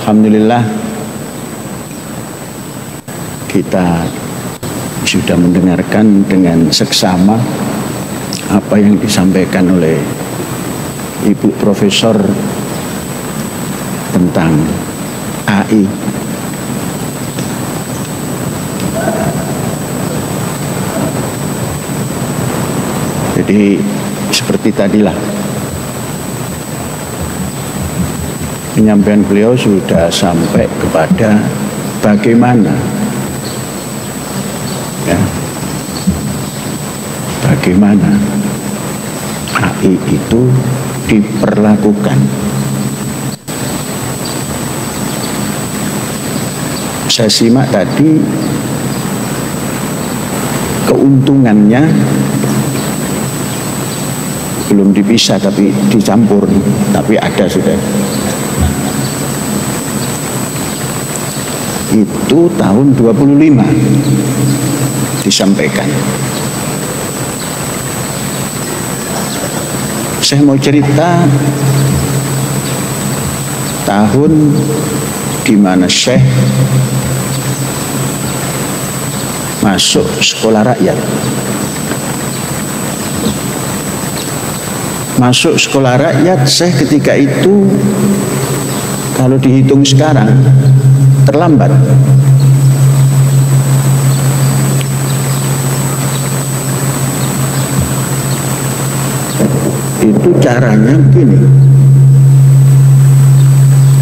Alhamdulillah kita sudah mendengarkan dengan seksama apa yang disampaikan oleh Ibu Profesor tentang AI. Jadi seperti tadilah penyampaian beliau sudah sampai kepada bagaimana bagaimana AI itu diperlakukan. Saya simak tadi keuntungannya belum dipisah tapi dicampur, tapi ada sudah. Itu tahun 25 disampaikan. Saya mau cerita tahun di mana Syekh masuk sekolah rakyat. Masuk sekolah rakyat, Syekh ketika itu kalau dihitung sekarang terlambat. Itu caranya begini,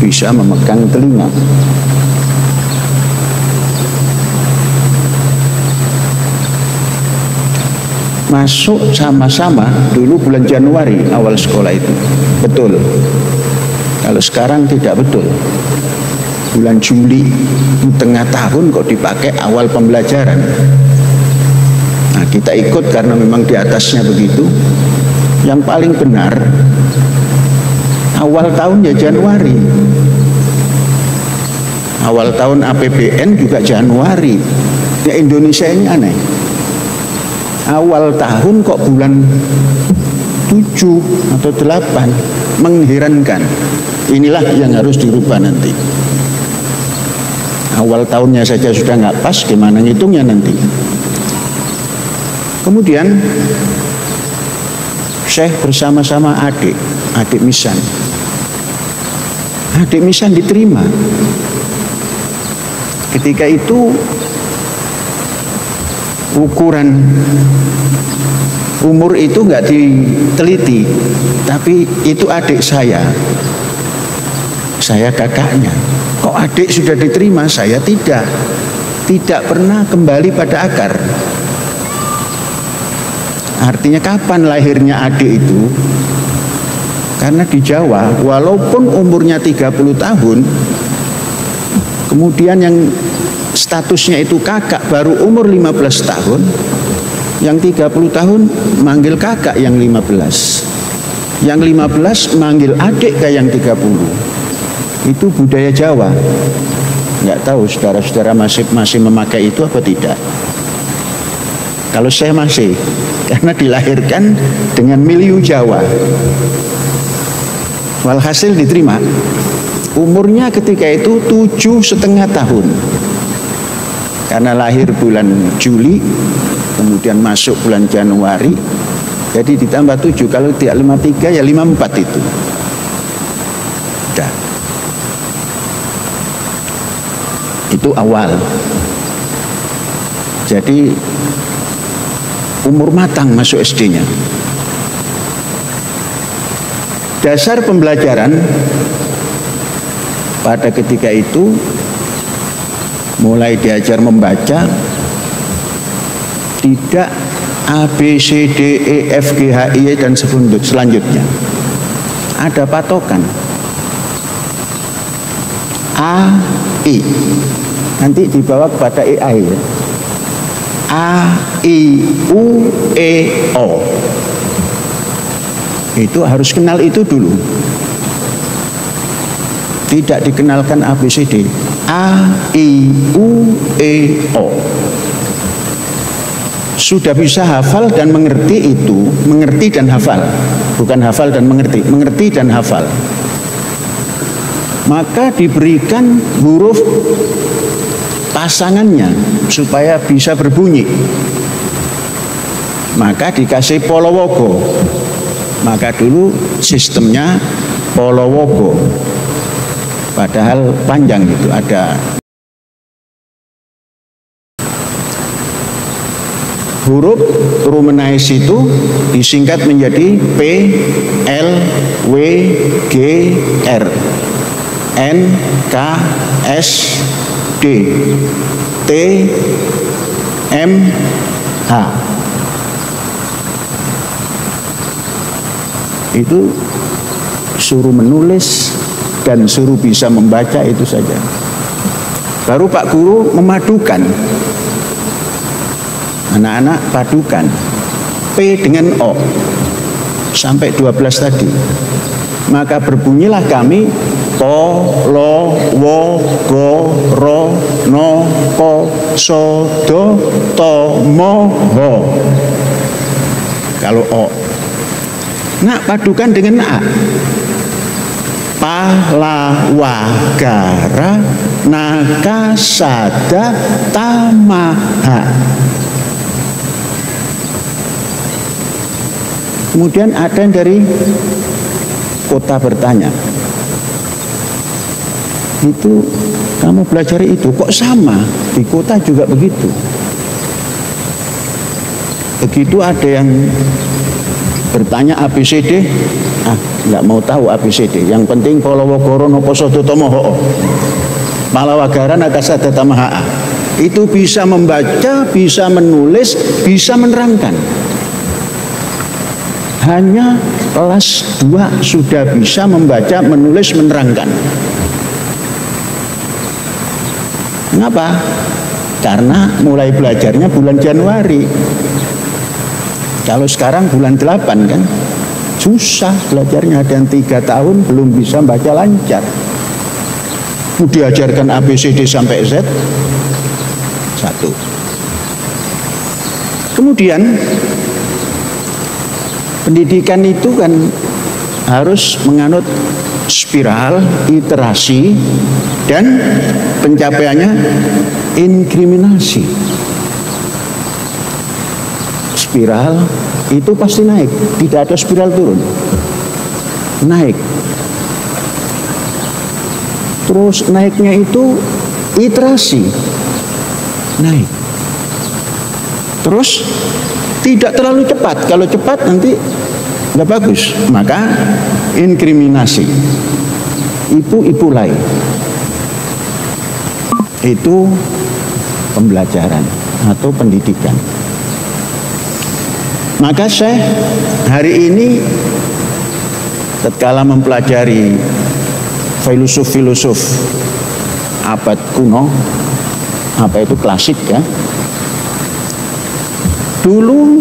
bisa memegang telinga. Masuk sama-sama dulu bulan Januari awal sekolah itu, betul. Kalau sekarang tidak betul. Bulan Juli tengah tahun kok dipakai awal pembelajaran. Nah, kita ikut karena memang di atasnya begitu. Yang paling benar awal tahun ya Januari. Awal tahun APBN juga Januari. Ya Indonesia ini aneh. Awal tahun kok bulan 7 atau 8, mengherankan. Inilah yang harus dirubah nanti. Awal tahunnya saja sudah nggak pas, gimana ngitungnya nanti. Kemudian Syekh bersama-sama adik Misan. Adik Misan diterima. Ketika itu ukuran umur itu nggak diteliti, tapi itu adik saya kakaknya. Kok adik sudah diterima, saya tidak pernah kembali pada akar. Artinya kapan lahirnya adik itu? Karena di Jawa walaupun umurnya 30 tahun, kemudian yang statusnya itu kakak baru umur 15 tahun, yang 30 tahun manggil kakak yang 15, yang 15 manggil adik ke yang 30. Itu budaya Jawa. Nggak tahu saudara-saudara masih memakai itu apa tidak. Kalau saya masih, karena dilahirkan dengan milieu Jawa. Walhasil diterima. Umurnya ketika itu 7,5 tahun. Karena lahir bulan Juli, kemudian masuk bulan Januari, jadi ditambah 7. Kalau tidak 53 ya 54 itu. Udah. Itu awal. Jadi umur matang masuk SD-nya. Dasar pembelajaran pada ketika itu mulai diajar membaca, tidak A, B, C, D, E, F, G, H, I, dan selanjutnya. Ada patokan A, I, nanti dibawa kepada EI ya. A, I, U, E, O. Itu harus kenal itu dulu. Tidak dikenalkan A, B, C, D. A, I, U, E, O. Sudah bisa hafal dan mengerti itu, mengerti dan hafal, bukan hafal dan mengerti dan hafal. Maka diberikan huruf pasangannya supaya bisa berbunyi. Maka dikasih Polowogo. Maka dulu sistemnya Polowogo. Padahal panjang gitu, ada huruf Rumenais itu disingkat menjadi P, L, W, G, R, N, K, S, D, T, M, H. Itu suruh menulis dan suruh bisa membaca, itu saja. Baru Pak Guru memadukan, anak-anak padukan P dengan O sampai 12 tadi. Maka berbunyilah kami Po, Lo, Wo, Go, Ro, No, Ko, So, Do, To, Mo, Ho. Kalau O. Nah, padukan dengan A. Palawagara Nakasada Tamaha. Kemudian ada yang dari kota bertanya, itu kamu belajar itu kok sama, di kota juga begitu. Begitu ada yang bertanya ABCD, nggak mau tahu ABCD, yang penting Polowogoro Noposodo Tomoho Malawagara Nakasada Tamaha. Itu bisa membaca, bisa menulis, bisa menerangkan. Hanya kelas 2 sudah bisa membaca, menulis, menerangkan. Kenapa? Karena mulai belajarnya bulan Januari. Kalau sekarang bulan 8 kan susah belajarnya, dan 3 tahun belum bisa baca lancar. Diajarkan ABCD sampai Z 1. Kemudian pendidikan itu kan harus menganut spiral, iterasi, dan pencapaiannya inkriminasi. Spiral itu pasti naik, tidak ada spiral turun, naik. Terus naiknya itu iterasi, naik. Terus tidak terlalu cepat, kalau cepat nanti nggak bagus. Maka inkriminasi, ipulai, itu pembelajaran atau pendidikan. Maka saya hari ini tatkala mempelajari filosof-filosof abad kuno, apa itu klasik ya. Dulu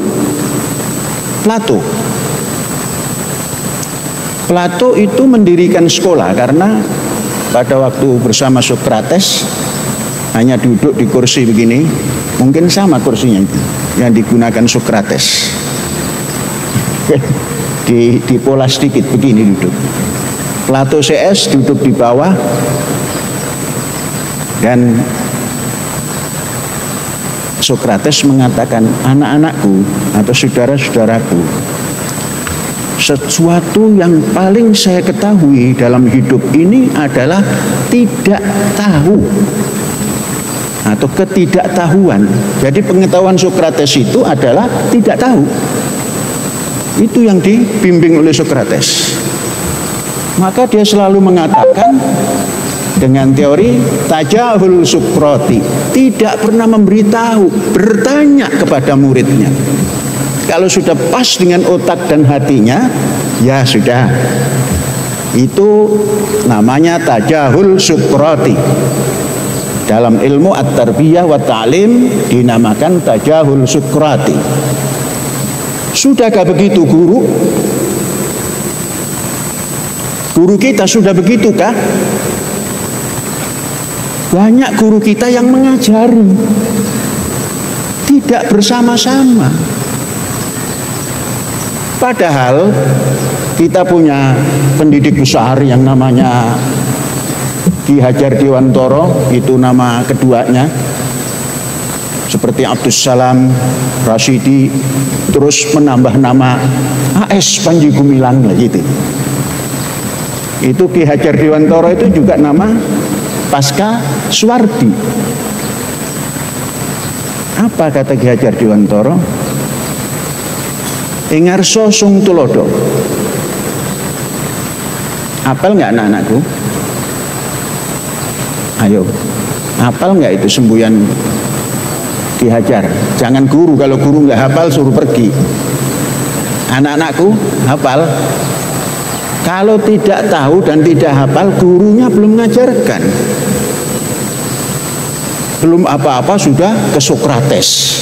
Plato itu mendirikan sekolah karena pada waktu bersama Sokrates hanya duduk di kursi begini, mungkin sama kursinya itu yang digunakan Sokrates. di pola sedikit begini duduk. Plato CS duduk di bawah, dan Sokrates mengatakan, anak-anakku atau saudara-saudaraku, sesuatu yang paling saya ketahui dalam hidup ini adalah tidak tahu atau ketidaktahuan. Jadi pengetahuan Sokrates itu adalah tidak tahu. Itu yang dibimbing oleh Sokrates. Maka dia selalu mengatakan dengan teori tajahul Sukroti, tidak pernah memberitahu, bertanya kepada muridnya. Kalau sudah pas dengan otak dan hatinya, ya sudah. Itu namanya tajahul Sukroti. Dalam ilmu at-tarbiyah wa ta'lim dinamakan tajahul Sukroti. Sudahkah begitu guru? Guru kita sudah begitukah? Banyak guru kita yang mengajari tidak bersama-sama. Padahal kita punya pendidik besar yang namanya Ki Hajar Dewantara, itu nama keduanya. Seperti Abdus Salam Rasyidi, terus menambah nama AS Panji Gumilang gitu. Itu Ki Hajar Dewantara itu juga nama Pasca Suwardi. Apa kata Ki Hajar Dewantara? Ingarso sung tulodo. Apal nggak anak-anakku? Ayo, apal nggak itu semboyan Ki Hajar? Jangan guru, kalau guru nggak hafal suruh pergi. Anak-anakku hafal. Kalau tidak tahu dan tidak hafal, gurunya belum mengajarkan. Belum apa-apa sudah ke Sokrates.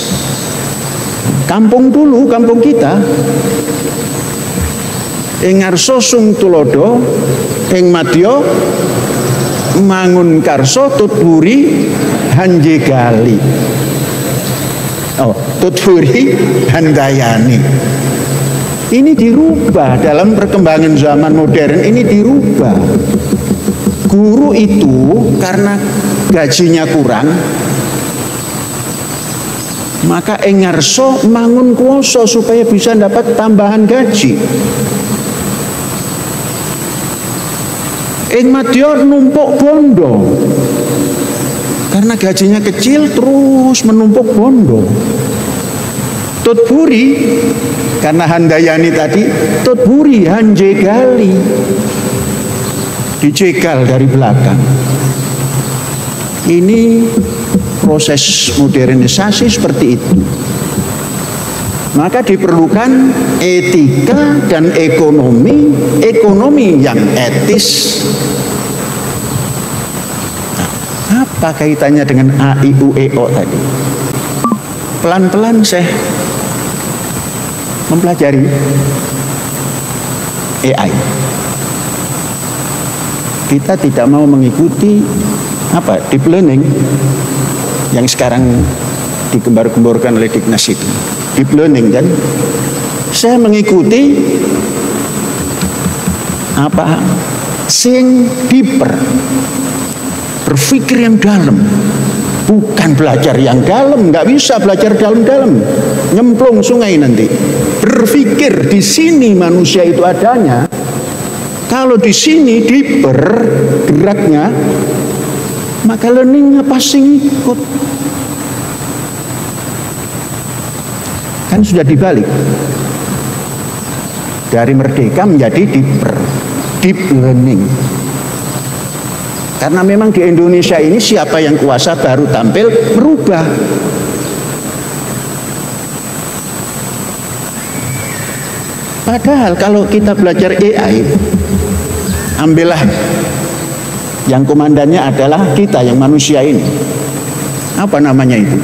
Kampung dulu, kampung kita. Ing ngarsa sung tulodo, ing madya mangun karso tutwuri hanjegali. Oh, tutwuri handayani. Ini dirubah dalam perkembangan zaman modern, ini dirubah. Guru itu karena gajinya kurang, maka engarso mangun kuoso supaya bisa dapat tambahan gaji. Ing madya numpuk bondo, karena gajinya kecil terus menumpuk bondo. Tutburi, karena handayani tadi, tutburi hanjegali, dijegal dari belakang. Ini proses modernisasi seperti itu. Maka diperlukan etika dan ekonomi yang etis. Nah, apa kaitannya dengan A, I, U, E, O tadi? Pelan-pelan saya mempelajari AI. Kita tidak mau mengikuti deep learning yang sekarang digembar-gemborkan oleh Dignas itu. Deep learning kan. Saya mengikuti sing deeper, berpikir yang dalam, bukan belajar yang dalam. Nggak bisa belajar dalam-dalam, nyemplung sungai nanti. Berpikir di sini manusia itu adanya. Kalau di sini deeper geraknya, maka learningnya pasti ngikut. Kan sudah dibalik, dari merdeka menjadi deep learning. Karena memang di Indonesia ini siapa yang kuasa baru tampil merubah. Padahal kalau kita belajar AI, ambillah yang komandannya adalah kita yang manusia ini. Apa namanya itu?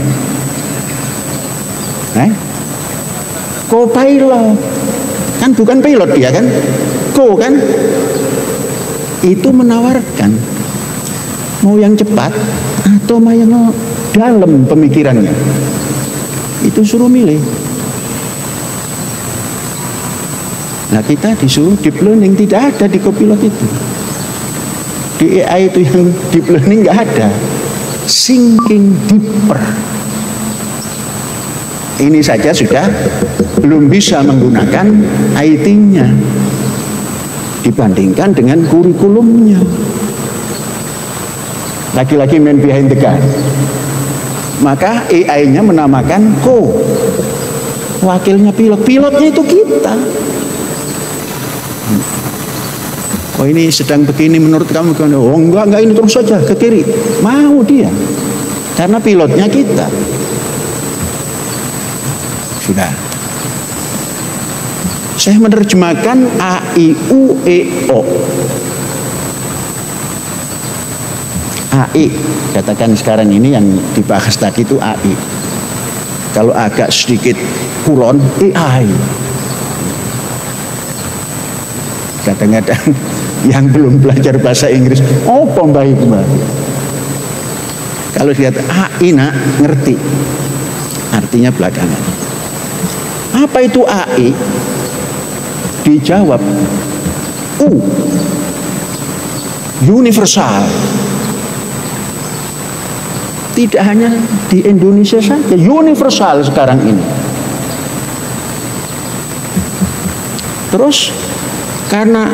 Co-pilot. Kan bukan pilot dia kan? Co kan? Itu menawarkan mau yang cepat atau mau yang dalam pemikirannya. Itu suruh milih. Nah, kita disuruh deep learning, tidak ada di copilot itu. Di AI itu yang deep learning nggak ada. Sinking deeper. Ini saja sudah belum bisa menggunakan IT-nya dibandingkan dengan kurikulumnya. Lagi-lagi main behind the gun. Maka AI-nya menamakan co, wakilnya pilot. Pilotnya itu kita. Oh, ini sedang begini menurut kamu gimana? Oh enggak, ini terus saja ke kiri. Mau dia, karena pilotnya kita. Sudah. Saya menerjemahkan A, I, U, E, O. AI, katakan sekarang ini yang dibahas tadi itu AI. Kalau agak sedikit kulon, AI. Kadang-kadang yang belum belajar bahasa Inggris, oh pembaik mbak. Kalau lihat AI nak ngerti, artinya belakangan. Apa itu AI? Dijawab universal. Tidak hanya di Indonesia saja, universal sekarang ini. Terus karena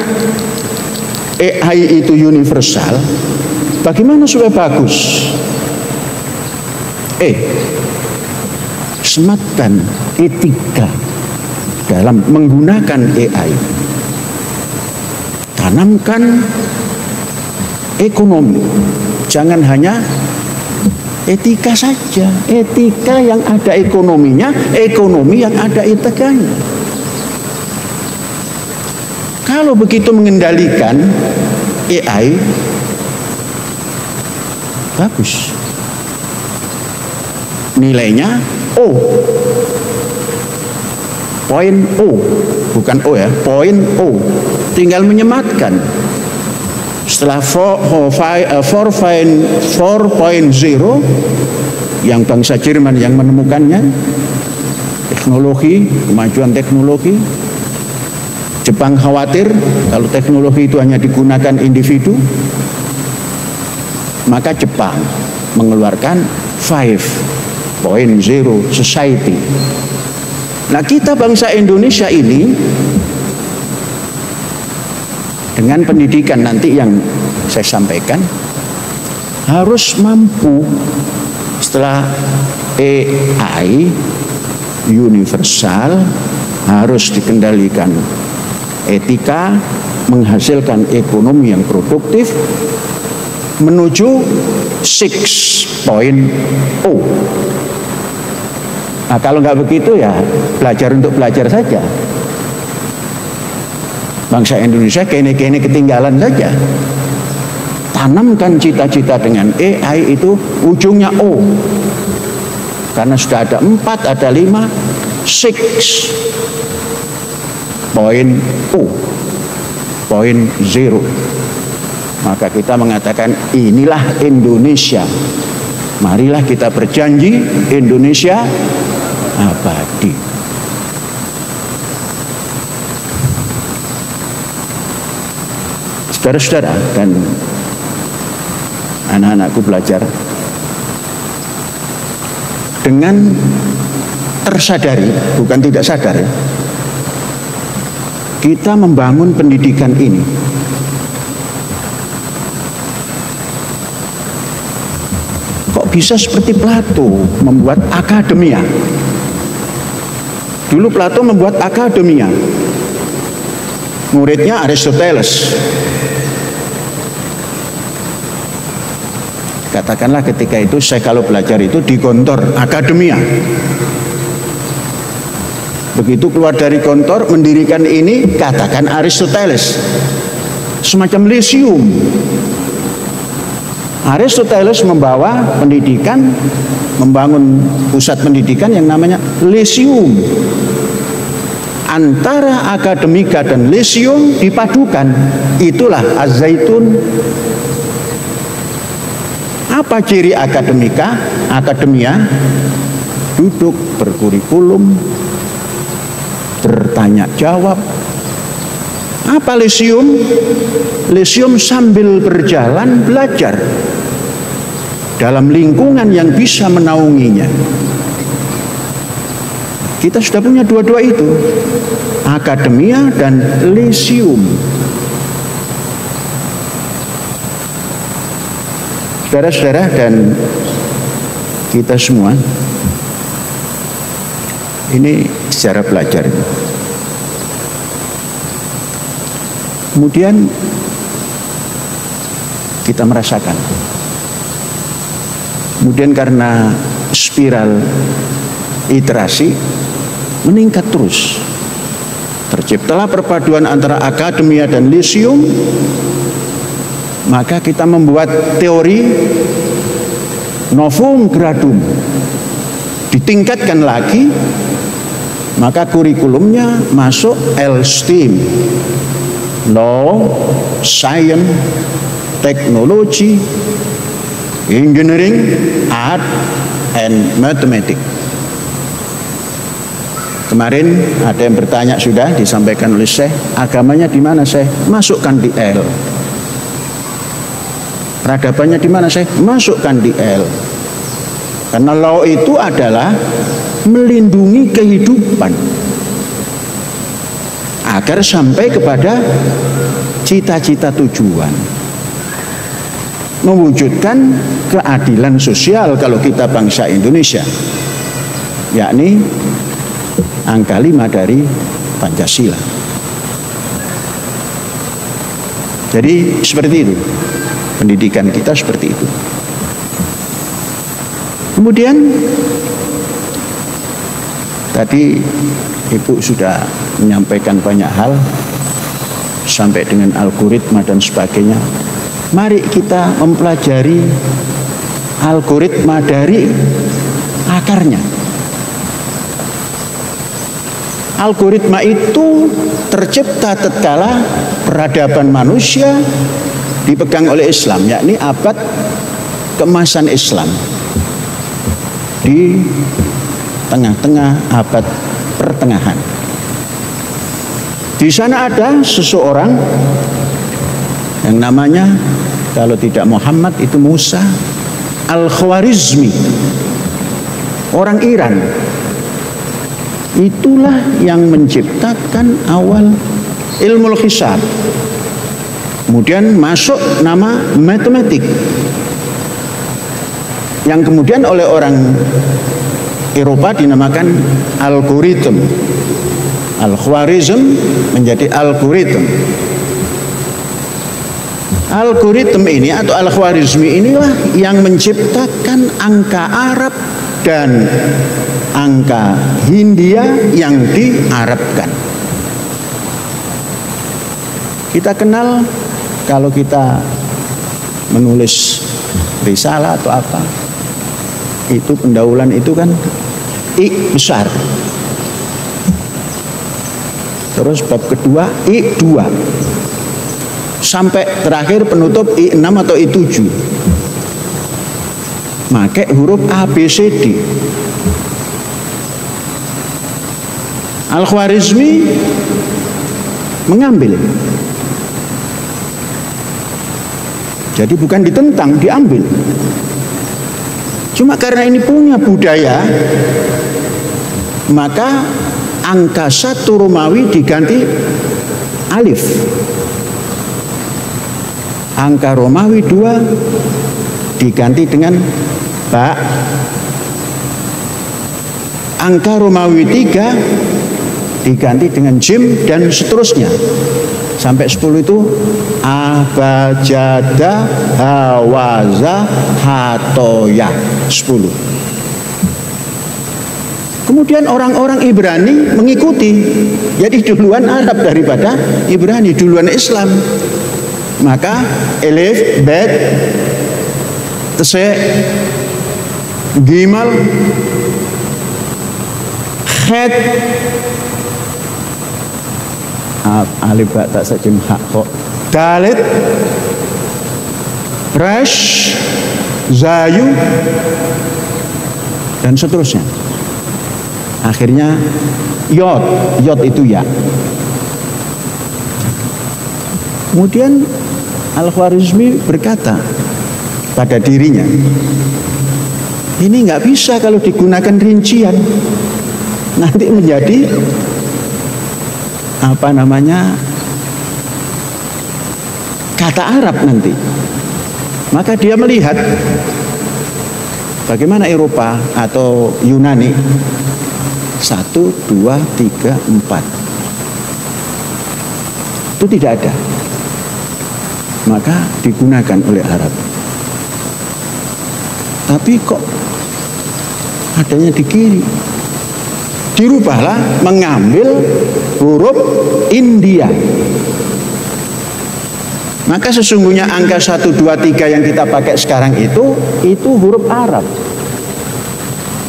AI itu universal, bagaimana supaya bagus? Sematkan etika dalam menggunakan AI. Tanamkan ekonomi, jangan hanya etika saja. Etika yang ada ekonominya, ekonomi yang ada etikanya. Kalau begitu mengendalikan AI, bagus. Nilainya poin O, bukan O ya, poin O. Tinggal menyematkan. Setelah 4.0 yang bangsa Jerman yang menemukannya, teknologi, kemajuan teknologi. Jepang khawatir kalau teknologi itu hanya digunakan individu, maka Jepang mengeluarkan 5.0 society. Nah, kita bangsa Indonesia ini dengan pendidikan nanti yang saya sampaikan harus mampu setelah AI universal, harus dikendalikan etika, menghasilkan ekonomi yang produktif menuju 6.0. Nah, kalau nggak begitu ya belajar untuk belajar saja. Bangsa Indonesia kene-kene ketinggalan saja. Tanamkan cita-cita dengan AI itu ujungnya O. Karena sudah ada 4, ada 5, 6.0. Maka kita mengatakan inilah Indonesia. Marilah kita berjanji Indonesia abadi. Saudara-saudara dan anak-anakku belajar dengan tersadari, bukan tidak sadar ya, kita membangun pendidikan ini. Kok bisa seperti Plato membuat akademia? Dulu Plato membuat akademia. Muridnya Aristoteles. Katakanlah ketika itu saya kalau belajar itu di Gontor akademia. Begitu keluar dari kantor mendirikan ini, katakan Aristoteles, semacam Lyceum. Aristoteles membawa pendidikan, membangun pusat pendidikan yang namanya Lyceum. Antara akademika dan Lyceum dipadukan, itulah Az-Zaitun. Apa ciri akademika? Akademia duduk berkurikulum, bertanya jawab. Apa Lyceum? Lyceum sambil berjalan belajar dalam lingkungan yang bisa menaunginya. Kita sudah punya dua-dua itu, akademia dan Lyceum. Saudara-saudara dan kita semua, ini secara belajar. Kemudian kita merasakan. Kemudian karena spiral iterasi meningkat terus. Terciptalah perpaduan antara akademia dan Lyceum. Maka kita membuat teori novum gradum, ditingkatkan lagi, maka kurikulumnya masuk LSTEAM, Law, Science, Technology, engineering, art, and mathematics. Kemarin ada yang bertanya, sudah disampaikan oleh Syekh, agamanya di mana Syekh? Masukkan di L. Peradabannya di mana Syekh? Masukkan di L. Karena law itu adalah melindungi kehidupan agar sampai kepada cita-cita tujuan, mewujudkan keadilan sosial kalau kita bangsa Indonesia, yakni angka 5 dari Pancasila. Jadi seperti itu, pendidikan kita seperti itu. Kemudian tadi Ibu sudah menyampaikan banyak hal sampai dengan algoritma dan sebagainya. Mari kita mempelajari algoritma dari akarnya. Algoritma itu tercipta tatkala peradaban manusia dipegang oleh Islam, yakni abad keemasan Islam, di tengah-tengah abad pertengahan. Di sana ada seseorang yang namanya, kalau tidak Muhammad itu Musa Al-Khwarizmi, orang Iran. Itulah yang menciptakan awal ilmu hisab. Kemudian masuk nama matematik, yang kemudian oleh orang Eropa dinamakan algoritma. Al-Khwarizm menjadi algoritma. Algoritma ini atau Al-Khwarizmi inilah yang menciptakan angka Arab dan angka Hindia yang diarabkan. Kita kenal kalau kita menulis risalah atau apa, itu pendahuluan itu kan I besar, terus bab kedua I2, sampai terakhir penutup I6 atau I7, pakai huruf ABCD. Al-Khwarizmi mengambil, jadi bukan ditentang, diambil. Cuma karena ini punya budaya, maka angka 1 Romawi diganti alif, angka Romawi 2 diganti dengan ba, angka Romawi 3 diganti dengan jim, dan seterusnya sampai 10 itu abajada, hawaza, hatoya, 10. Kemudian orang-orang Ibrani mengikuti, jadi duluan Arab daripada Ibrani, duluan Islam. Maka elif, bet, tese, gimal, khet, alif ba tak sajim hak kok, dalit, resh, zayu, dan seterusnya. Akhirnya yod, yod itu ya. Kemudian Al-Khwarizmi berkata pada dirinya, ini nggak bisa kalau digunakan rincian, nanti menjadi apa namanya, kata Arab nanti. Maka dia melihat bagaimana Eropa atau Yunani, 1, 2, 3, 4 itu tidak ada, maka digunakan oleh Arab. Tapi kok adanya di kiri, dirubahlah mengambil huruf India. Maka sesungguhnya angka 1, 2, 3 yang kita pakai sekarang itu huruf Arab.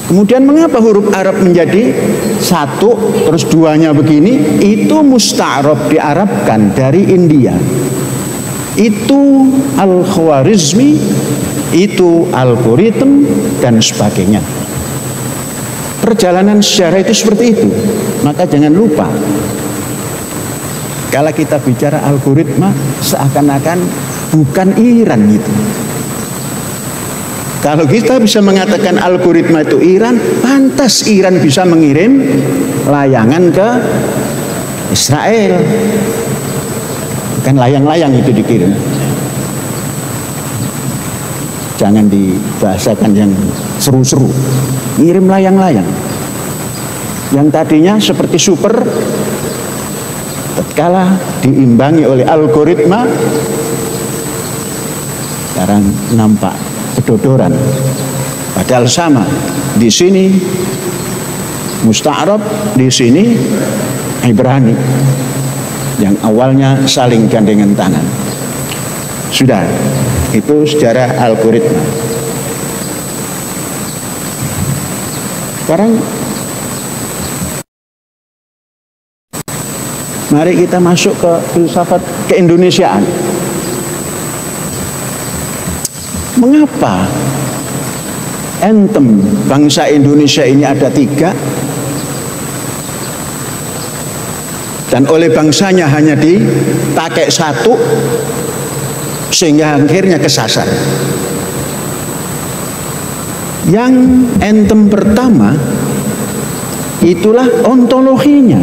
Kemudian mengapa huruf Arab menjadi 1 terus 2-nya begini? Itu musta'rab, diarabkan dari India. Itu Al-Khwarizmi itu algoritma dan sebagainya. Perjalanan sejarah itu seperti itu. Maka jangan lupa, kalau kita bicara algoritma, seakan-akan bukan Iran itu. Kalau kita bisa mengatakan algoritma itu Iran, pantas Iran bisa mengirim layangan ke Israel. Kan layang-layang itu dikirim. Jangan dibahasakan yang seru-seru. Ngirim layang-layang. Yang tadinya seperti super, tatkala diimbangi oleh algoritma, sekarang nampak kedodoran. Padahal sama. Di sini musta'arab, di sini Ibrani. Yang awalnya saling gandengan tangan. Sudah, itu sejarah algoritma. Sekarang mari kita masuk ke filsafat keindonesiaan. Mengapa anthem bangsa Indonesia ini ada 3 dan oleh bangsanya hanya dipakai 1 sehingga akhirnya kesasar? Yang anthem pertama itulah ontologinya.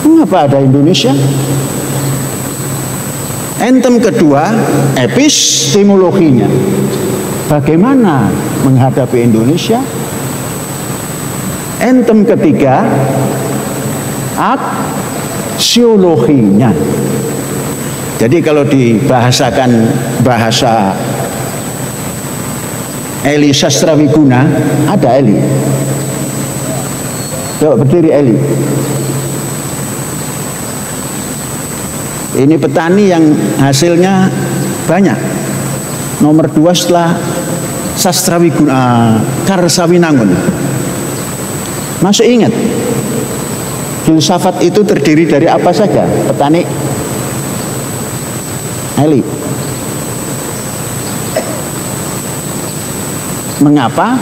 Mengapa ada Indonesia? Anthem kedua epistemologinya. Bagaimana menghadapi Indonesia? Anthem ketiga aksiologinya. Jadi kalau dibahasakan bahasa Eli Sastrawiguna, ada Eli. Coba berdiri Eli. Ini petani yang hasilnya banyak. Nomor 2 setelah Sastrawiguna, Karsawinangun. Masih ingat? Filsafat itu terdiri dari apa saja? Petani Eli. Mengapa?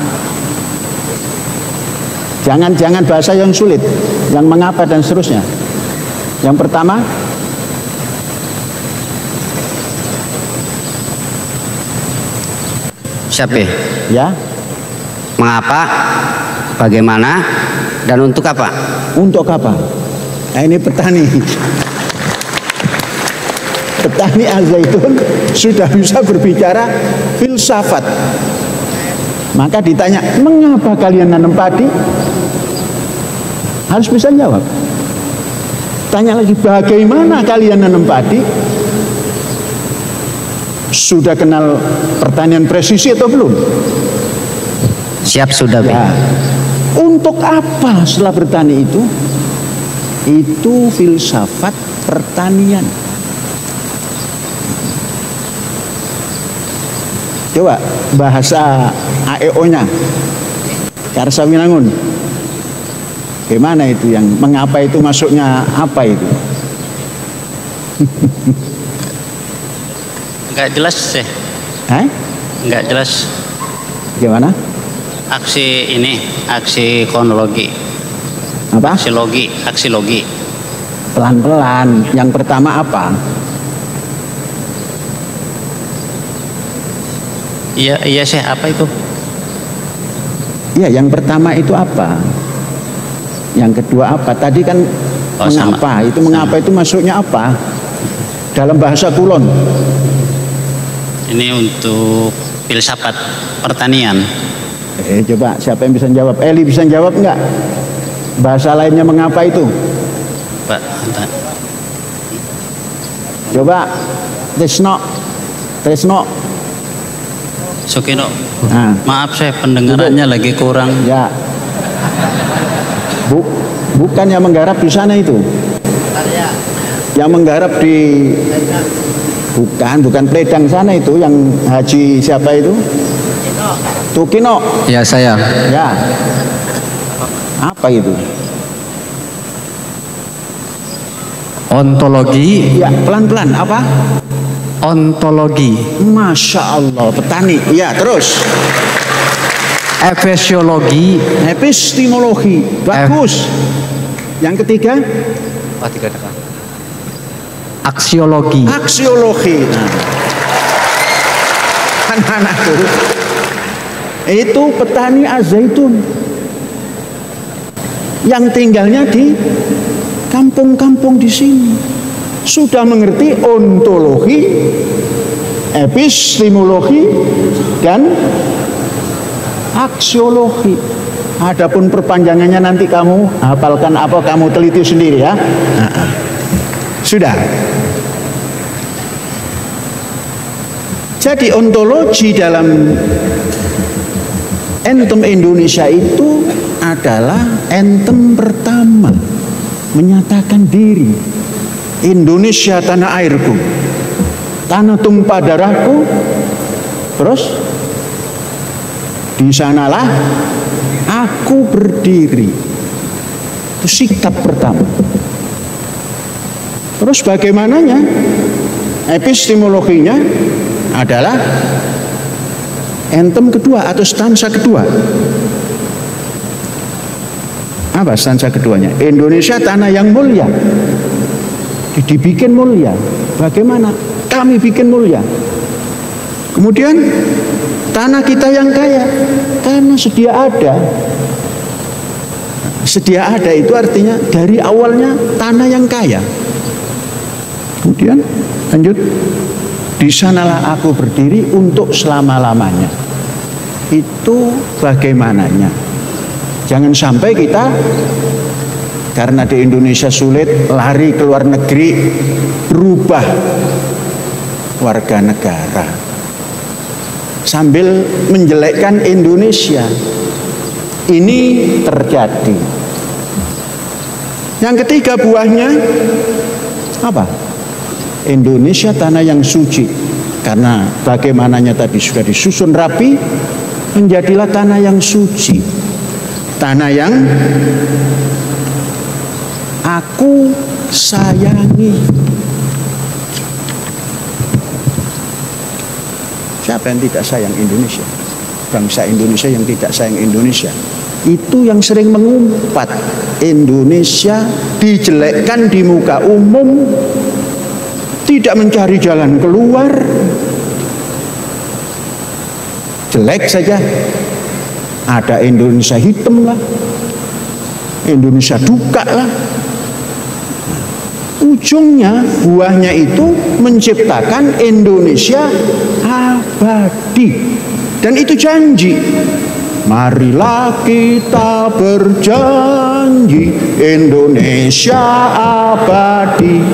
Jangan bahasa yang sulit, yang mengapa dan seterusnya. Yang pertama, siapa? Ya. Mengapa? Bagaimana? Dan untuk apa? Untuk apa? Nah, ini petani. Petani Al-Zaitun sudah bisa berbicara filsafat. Maka ditanya, mengapa kalian nanam padi? Harus bisa jawab. Tanya lagi, bagaimana kalian nanam padi? Sudah kenal pertanian presisi atau belum? Siap sudah. Ya. Untuk apa setelah bertani itu? Itu filsafat pertanian. Coba bahasa AEO-nya Karsawinangun. Gimana itu yang mengapa itu masuknya apa itu? Enggak jelas sih. Enggak jelas. Gimana? Aksi kronologi. Apa? Aksi logi. Pelan-pelan. Yang pertama apa? Iya sih, apa itu? Iya, yang pertama itu apa? Yang kedua apa? Tadi kan mengapa? Itu mengapa itu masuknya apa? Dalam bahasa Kulon. Ini untuk filsafat pertanian. Coba siapa yang bisa jawab? Eli bisa jawab enggak? Bahasa lainnya mengapa itu? Pak. Coba Tresno. Sukino. Nah. Maaf saya pendengarannya lagi kurang. Ya. Bukan yang menggarap di sana itu. Yang menggarap di bukan Pledang sana itu, yang haji siapa itu? Tukino. Ya, saya. Ya. Apa itu? Ontologi. Ya, pelan-pelan apa? Ontologi. Masya Allah, petani. Ya, terus. Epistemologi. Epistemologi. Bagus. Yang ketiga? Aksiologi. Aksiologi. Nah. Anak-anakku, itu petani az-zaitun yang tinggalnya di kampung-kampung di sini. Sudah mengerti ontologi, epistemologi, dan aksiologi. Adapun perpanjangannya nanti kamu hafalkan apa, kamu teliti sendiri ya. Sudah. Jadi ontologi dalam entem Indonesia itu adalah entem pertama menyatakan diri. Indonesia tanah airku, tanah tumpah darahku. Terus di sanalah aku berdiri. Itu sikap pertama. Terus bagaimananya? Epistemologinya adalah entem kedua atau stansa kedua. Apa stansa keduanya? Indonesia tanah yang mulia, dibikin mulia. Bagaimana? Kami bikin mulia. Kemudian tanah kita yang kaya, karena sedia ada. Sedia ada itu artinya dari awalnya tanah yang kaya. Kemudian lanjut, di sanalah aku berdiri untuk selama-lamanya. Itu bagaimananya? Jangan sampai kita karena di Indonesia sulit lari ke luar negeri, berubah warga negara sambil menjelekkan Indonesia. Ini terjadi. Yang ketiga buahnya apa? Indonesia tanah yang suci. Karena bagaimananya tadi sudah disusun rapi, menjadilah tanah yang suci, tanah yang aku sayangi. Siapa yang tidak sayang Indonesia? Bangsa Indonesia yang tidak sayang Indonesia. Itu yang sering mengumpat. Indonesia dijelekkan di muka umum, tidak mencari jalan keluar, jelek saja. Ada Indonesia hitam lah, Indonesia duka lah. Ujungnya, buahnya itu menciptakan Indonesia abadi. Dan itu janji. Marilah kita berjanji Indonesia abadi.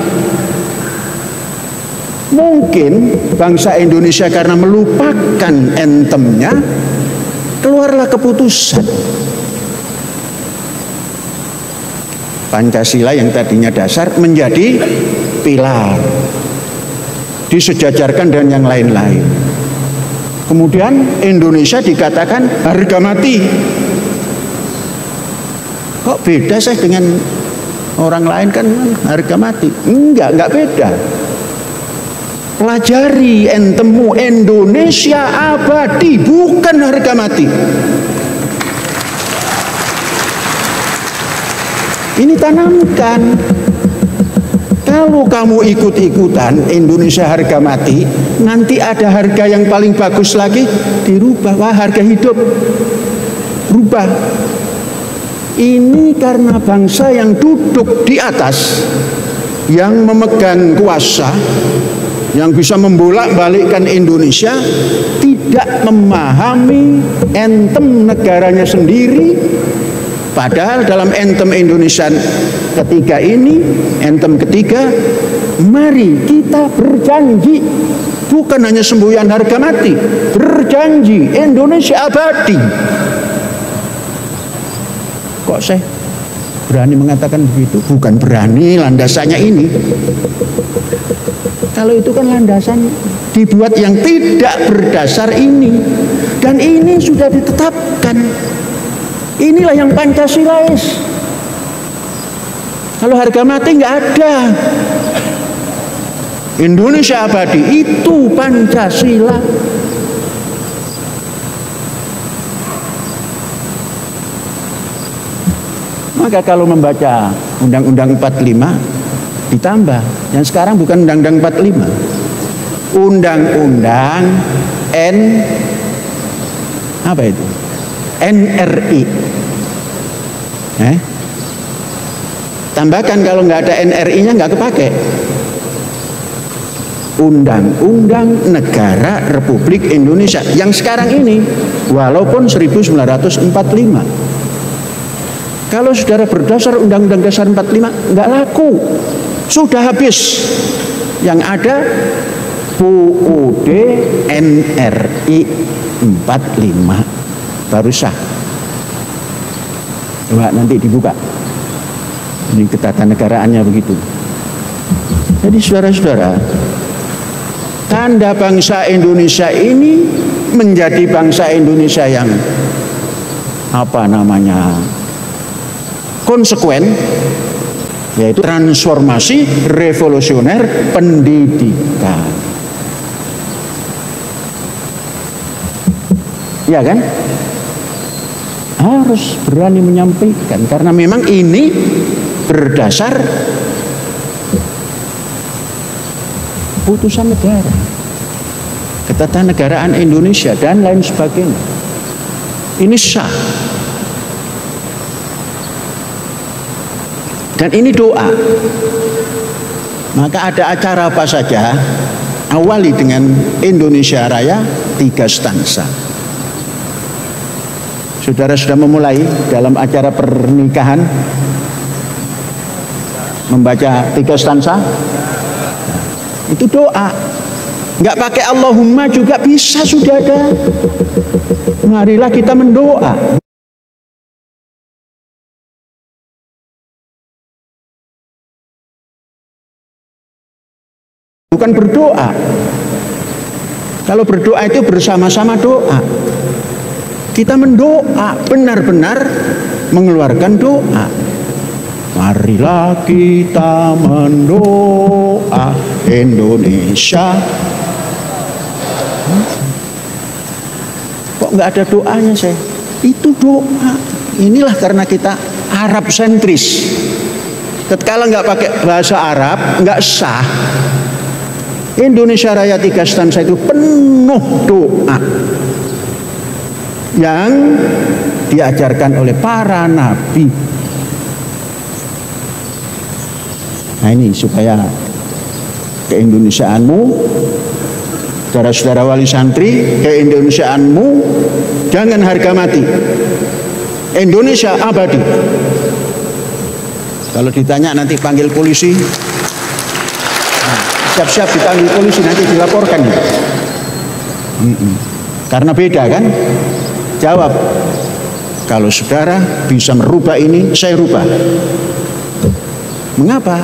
Mungkin bangsa Indonesia karena melupakan entemnya, keluarlah keputusan Pancasila yang tadinya dasar menjadi pilar, disejajarkan dengan yang lain-lain. Kemudian Indonesia dikatakan harga mati. Kok beda sih dengan orang lain? Kan harga mati. Enggak beda. Pelajari entemu, Indonesia abadi, bukan harga mati. Ini tanamkan. Kalau kamu ikut-ikutan Indonesia harga mati, nanti ada harga yang paling bagus lagi dirubah. Wah, harga hidup rubah. Ini karena bangsa yang duduk di atas, yang memegang kuasa, yang bisa membolak-balikkan Indonesia, tidak memahami entem negaranya sendiri. Padahal dalam entem Indonesia ketiga ini, entem ketiga, mari kita berjanji, bukan hanya semboyan harga mati, berjanji Indonesia abadi. Kok saya berani mengatakan begitu? Bukan berani, landasannya ini. Kalau itu kan landasan dibuat yang tidak berdasar ini, dan ini sudah ditetapkan. Inilah yang Pancasilais. Kalau harga mati nggak ada. Indonesia abadi itu Pancasila. Maka kalau membaca Undang-Undang 45 ditambah, yang sekarang bukan Undang-Undang 45, Undang-Undang NRI. Tambahkan kalau nggak ada NRI-nya nggak kepake. Undang-Undang Negara Republik Indonesia yang sekarang ini, walaupun 1945. Kalau saudara berdasar Undang-Undang Dasar 45 nggak laku, sudah habis. Yang ada UUD NRI 45 baru sah. Coba nanti dibuka. Ini ketatanegaraannya begitu. Jadi saudara-saudara, tanda bangsa Indonesia ini menjadi bangsa Indonesia yang konsekuen, yaitu transformasi revolusioner pendidikan. Ya kan? Harus berani menyampaikan, karena memang ini berdasar putusan negara, ketatanegaraan Indonesia dan lain sebagainya. Ini sah. Dan ini doa. Maka ada acara apa saja, awali dengan Indonesia Raya 3 stansa. Saudara sudah memulai dalam acara pernikahan membaca 3 stansa. Itu doa. Nggak pakai Allahumma juga bisa, sudah ada. Marilah kita mendoa. Bukan berdoa. Kalau berdoa itu bersama-sama doa. Kita mendoa, benar-benar mengeluarkan doa. Marilah kita mendoa Indonesia. Kok nggak ada doanya saya? Itu doa. Inilah karena kita Arab sentris. Tatkala nggak pakai bahasa Arab, nggak sah. Indonesia Raya 3 stansa itu penuh doa yang diajarkan oleh para nabi. Nah ini supaya keindonesiaanmu, saudara-saudara wali santri, keindonesiaanmu jangan harga mati. Indonesia abadi. Kalau ditanya nanti panggil polisi, siap-siap dipanggil polisi, nanti dilaporkan. Karena beda kan? Jawab, kalau saudara bisa merubah ini, saya rubah. Mengapa?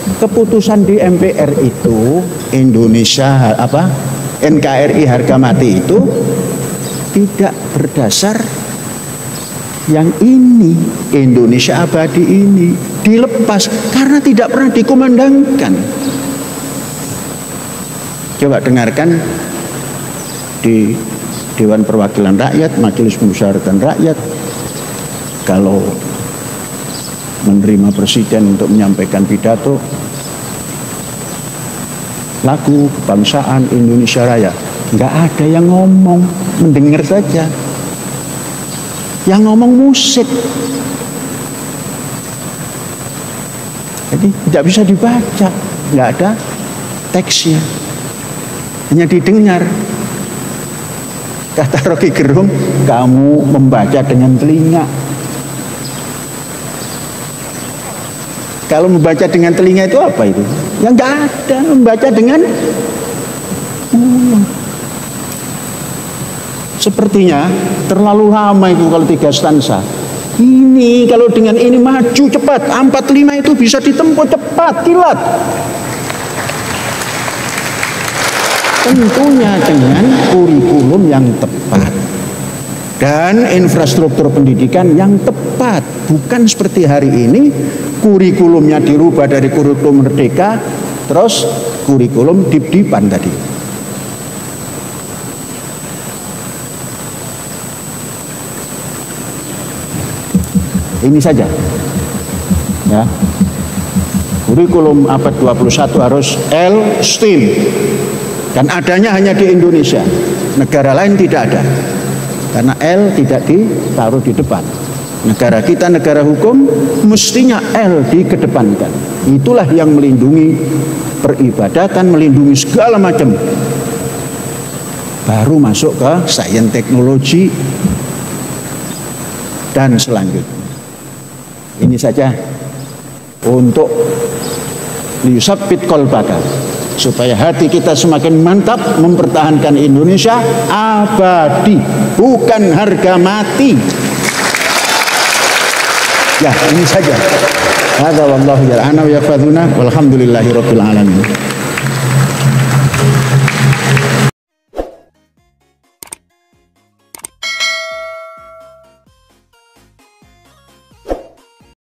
Keputusan di MPR itu Indonesia NKRI harga mati itu tidak berdasar yang ini, Indonesia abadi ini dilepas karena tidak pernah dikumandangkan. Coba dengarkan di Dewan Perwakilan Rakyat, Majelis Pemusyawaratan Rakyat, kalau menerima presiden untuk menyampaikan pidato lagu kebangsaan Indonesia Raya, nggak ada yang ngomong, mendengar saja. Yang ngomong musik. Jadi tidak bisa dibaca, nggak ada teksnya, hanya didengar. Kata Rocky Gerung, kamu membaca dengan telinga. Kalau membaca dengan telinga itu apa itu? Yang nggak ada. Membaca dengan sepertinya terlalu lama itu kalau 3 stansa. Ini kalau dengan ini maju cepat. 45 itu bisa ditempuh cepat, kilat. Tentunya dengan kurikulum yang tepat dan infrastruktur pendidikan yang tepat. Bukan seperti hari ini kurikulumnya dirubah dari kurikulum merdeka, terus kurikulum dip-dipan tadi. Ini saja. Ya. Kurikulum abad 21 harus L STEAM. Dan adanya hanya di Indonesia. Negara lain tidak ada. Karena L tidak ditaruh di depan. Negara kita negara hukum, mestinya L dikedepankan. Itulah yang melindungi peribadatan, melindungi segala macam. Baru masuk ke sains teknologi dan selanjutnya. Ini saja untuk liyusabbit qalbaka, supaya hati kita semakin mantap mempertahankan Indonesia abadi, bukan harga mati. Ya, ini saja. Hadza wallahu ya'lam wa yafaduna walhamdulillahirabbil alamin.